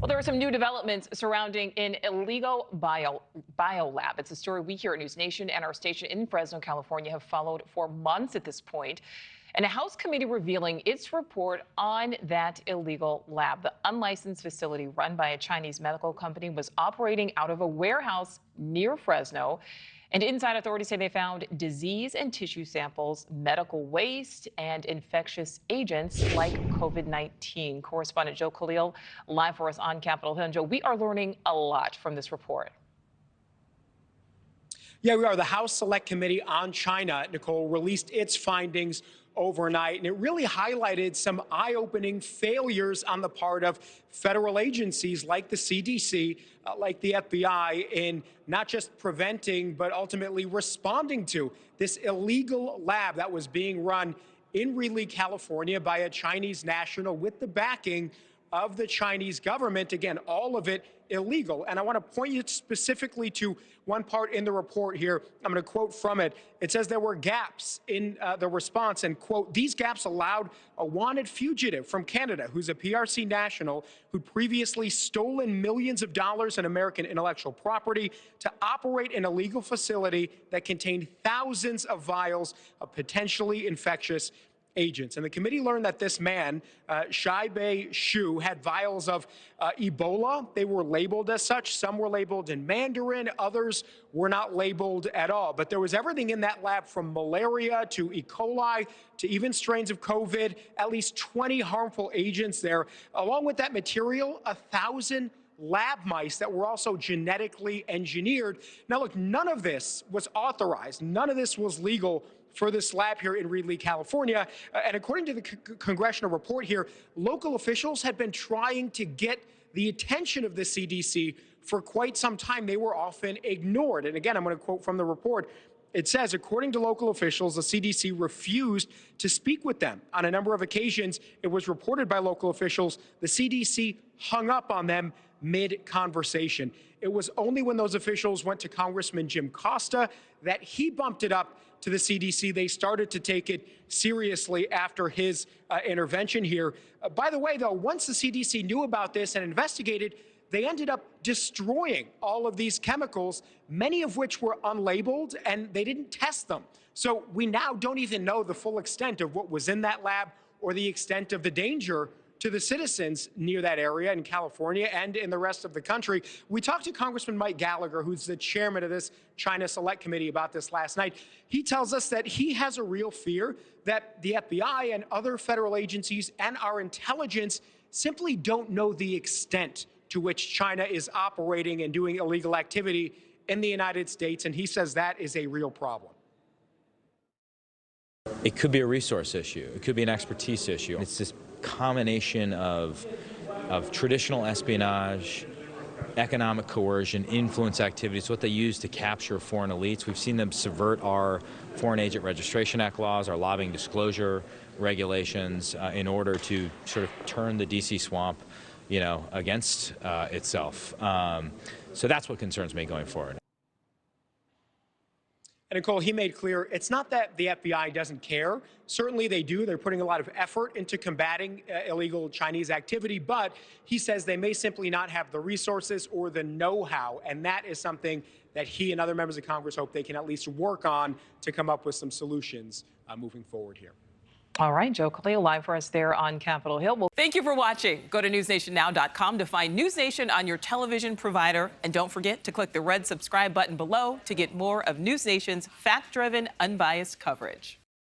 Well, there are some new developments surrounding an illegal biolab. It's a story we here at NewsNation and our station in Fresno, California have followed for months at this point. And a House committee revealing its report on that illegal lab. The unlicensed facility run by a Chinese medical company was operating out of a warehouse near Fresno. And inside, authorities say they found disease and tissue samples, medical waste, and infectious agents like COVID-19. Correspondent Joe Khalil live for us on Capitol Hill. And Joe, we are learning a lot from this report. Yeah, we are. The House Select Committee on China, Nichole, released its findings overnight, and it really highlighted some eye-opening failures on the part of federal agencies like the CDC, like the FBI, in not just preventing, but ultimately responding to this illegal lab that was being run in Berlie, California by a Chinese national with the backing of the Chinese government. Again, all of it illegal. And I want to point you specifically to one part in the report here. I'm going to quote from it. It says there were gaps in the response, and quote, these gaps allowed a wanted fugitive from Canada who's a PRC national who'd previously stolen millions of dollars in American intellectual property to operate an illegal facility that contained thousands of vials of potentially infectious agents. And the committee learned that this man, Shai Shu, had vials of Ebola. They were labeled as such. Some were labeled in Mandarin. Others were not labeled at all. But there was everything in that lab from malaria to E. coli to even strains of COVID, at least 20 harmful agents there. Along with that material, 1,000 lab mice that were also genetically engineered. Now, look, none of this was authorized. None of this was legal for this lab here in Berlie, California. And according to the Congressional report here, local officials had been trying to get the attention of the CDC for quite some time. They were often ignored. And again, I'm going to quote from the report. It says, according to local officials, the CDC refused to speak with them. On a number of occasions, it was reported by local officials, the CDC hung up on them mid-conversation. It was only when those officials went to Congressman Jim Costa that he bumped it up to the CDC. They started to take it seriously after his intervention here. By the way, though, once the CDC knew about this and investigated, they ended up destroying all of these chemicals, many of which were unlabeled, and they didn't test them. So we now don't even know the full extent of what was in that lab or the extent of the danger to the citizens near that area in California and in the rest of the country. We talked to Congressman Mike Gallagher, who's the chairman of this China Select Committee, about this last night. He tells us that he has a real fear that the FBI and other federal agencies and our intelligence simply don't know the extent to which China is operating and doing illegal activity in the United States, and he says that is a real problem. It could be a resource issue. It could be an expertise issue. It's this combination of traditional espionage, economic coercion, influence activities, what they use to capture foreign elites. We've seen them subvert our Foreign Agent Registration Act laws, our lobbying disclosure regulations in order to sort of turn the D.C. swamp, against itself. So that's what concerns me going forward. And Nichole, he made clear it's not that the FBI doesn't care. Certainly they do. They're putting a lot of effort into combating illegal Chinese activity, but he says they may simply not have the resources or the know-how, and that is something that he and other members of Congress hope they can at least work on to come up with some solutions moving forward here. All right, Joe Khalil live for us there on Capitol Hill. Well, thank you for watching. Go to newsnationnow.com to find News Nation on your television provider. And don't forget to click the red subscribe button below to get more of News Nation's fact-driven, unbiased coverage.